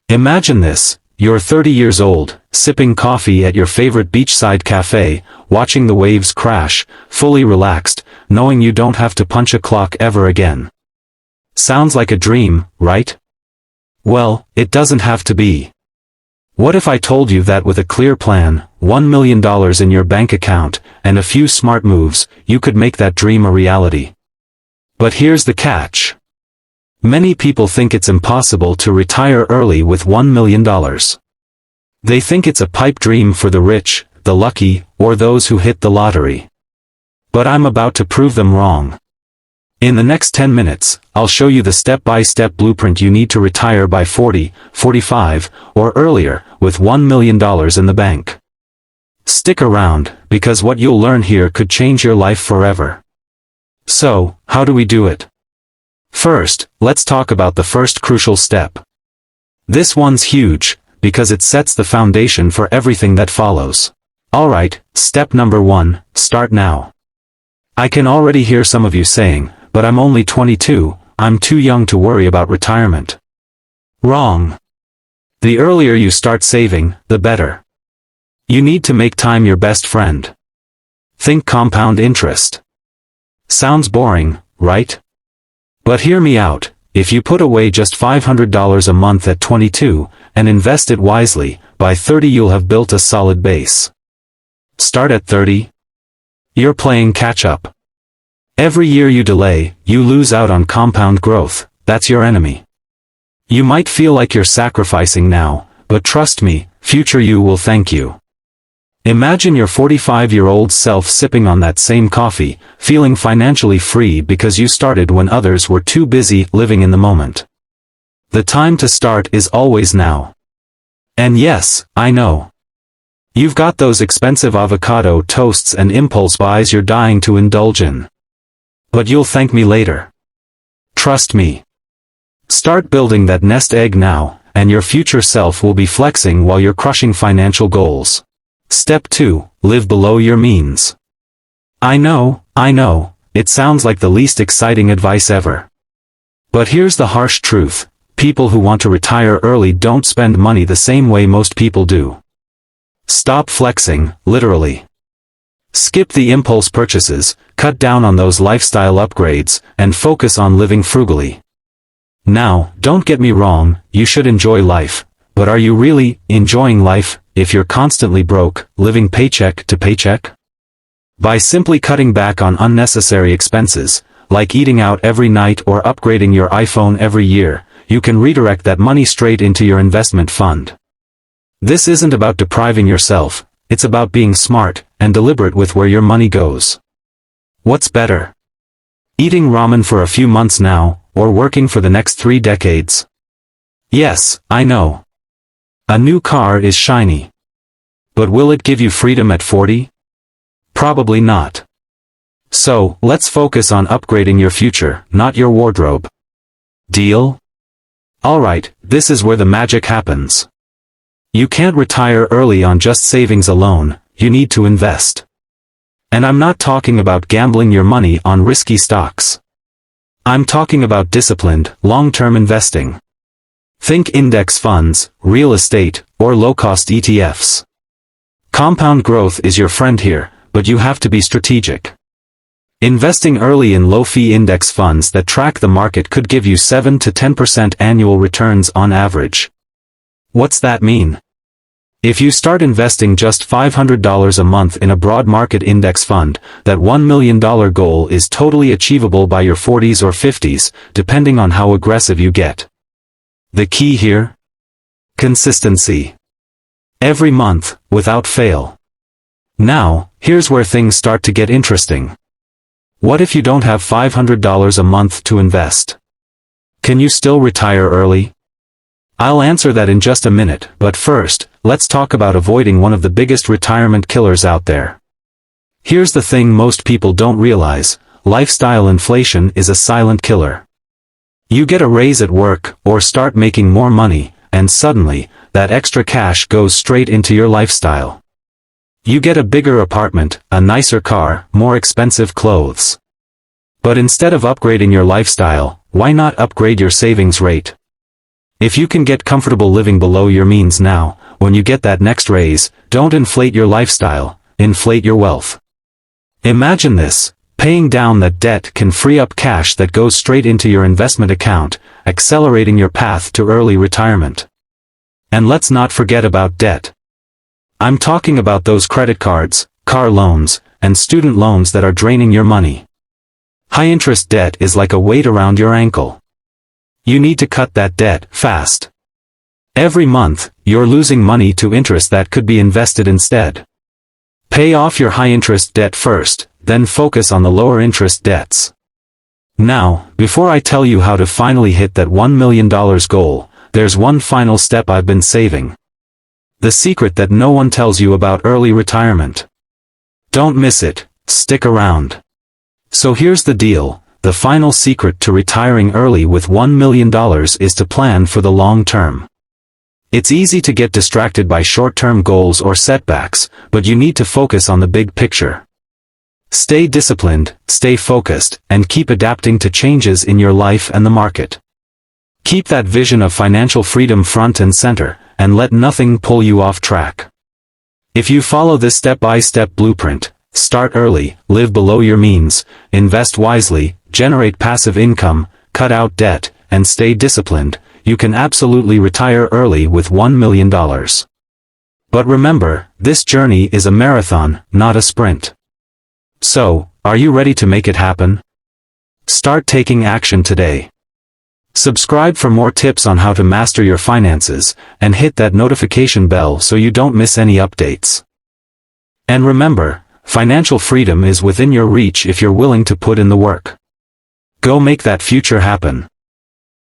Imagine this, you're 30 years old, sipping coffee at your favorite beachside cafe, watching the waves crash, fully relaxed, knowing you don't have to punch a clock ever again. Sounds like a dream, right? Well, it doesn't have to be. What if I told you that with a clear plan, $1 million in your bank account, and a few smart moves, you could make that dream a reality? But here's the catch. Many people think it's impossible to retire early with $1 million. They think it's a pipe dream for the rich, the lucky, or those who hit the lottery. But I'm about to prove them wrong. In the next 10 minutes, I'll show you the step-by-step blueprint you need to retire by 40, 45, or earlier, with $1 million in the bank. Stick around, because what you'll learn here could change your life forever. So, how do we do it? First, let's talk about the first crucial step. This one's huge, because it sets the foundation for everything that follows. Alright, step number 1, start now. I can already hear some of you saying, but I'm only 22, I'm too young to worry about retirement. Wrong. The earlier you start saving, the better. You need to make time your best friend. Think compound interest. Sounds boring, right? But hear me out, if you put away just $500 a month at 22, and invest it wisely, by 30 you'll have built a solid base. Start at 30? You're playing catch-up. Every year you delay, you lose out on compound growth, that's your enemy. You might feel like you're sacrificing now, but trust me, future you will thank you. Imagine your 45-year-old self sipping on that same coffee, feeling financially free because you started when others were too busy living in the moment. The time to start is always now. And yes, I know. You've got those expensive avocado toasts and impulse buys you're dying to indulge in. But you'll thank me later. Trust me. Start building that nest egg now, and your future self will be flexing while you're crushing financial goals. Step 2, live below your means. I know, it sounds like the least exciting advice ever. But here's the harsh truth, people who want to retire early don't spend money the same way most people do. Stop flexing, literally. Skip the impulse purchases, cut down on those lifestyle upgrades, and focus on living frugally. Now, don't get me wrong, you should enjoy life, but are you really enjoying life if you're constantly broke, living paycheck to paycheck? By simply cutting back on unnecessary expenses, like eating out every night or upgrading your iPhone every year, you can redirect that money straight into your investment fund. This isn't about depriving yourself, it's about being smart and deliberate with where your money goes. What's better? Eating ramen for a few months now, or working for the next 3 decades? Yes, I know. A new car is shiny. But will it give you freedom at 40? Probably not. So, let's focus on upgrading your future, not your wardrobe. Deal? Alright, this is where the magic happens. You can't retire early on just savings alone, you need to invest. And I'm not talking about gambling your money on risky stocks. I'm talking about disciplined, long-term investing. Think index funds, real estate, or low-cost ETFs. Compound growth is your friend here, but you have to be strategic. Investing early in low-fee index funds that track the market could give you 7 to 10% annual returns on average. What's that mean? If you start investing just $500 a month in a broad market index fund, that $1 million goal is totally achievable by your 40s or 50s, depending on how aggressive you get. The key here? Consistency. Every month, without fail. Now, here's where things start to get interesting. What if you don't have $500 a month to invest? Can you still retire early? I'll answer that in just a minute, but first, let's talk about avoiding one of the biggest retirement killers out there. Here's the thing most people don't realize, lifestyle inflation is a silent killer. You get a raise at work, or start making more money, and suddenly, that extra cash goes straight into your lifestyle. You get a bigger apartment, a nicer car, more expensive clothes. But instead of upgrading your lifestyle, why not upgrade your savings rate? If you can get comfortable living below your means now, when you get that next raise, don't inflate your lifestyle, inflate your wealth. Imagine this: paying down that debt can free up cash that goes straight into your investment account, accelerating your path to early retirement. And let's not forget about debt. I'm talking about those credit cards, car loans, and student loans that are draining your money. High-interest debt is like a weight around your ankle. You need to cut that debt fast. Every month, you're losing money to interest that could be invested instead. Pay off your high-interest debt first, then focus on the lower-interest debts. Now, before I tell you how to finally hit that $1 million goal, there's one final step I've been saving. The secret that no one tells you about early retirement. Don't miss it, stick around. So here's the deal: the final secret to retiring early with $1 million is to plan for the long term. It's easy to get distracted by short-term goals or setbacks, but you need to focus on the big picture. Stay disciplined, stay focused, and keep adapting to changes in your life and the market. Keep that vision of financial freedom front and center, and let nothing pull you off track. If you follow this step-by-step blueprint, start early, live below your means, invest wisely, generate passive income, cut out debt, and stay disciplined, you can absolutely retire early with $1 million. But remember, this journey is a marathon, not a sprint. So, are you ready to make it happen? Start taking action today. Subscribe for more tips on how to master your finances, and hit that notification bell so you don't miss any updates. And remember, financial freedom is within your reach if you're willing to put in the work. Go make that future happen.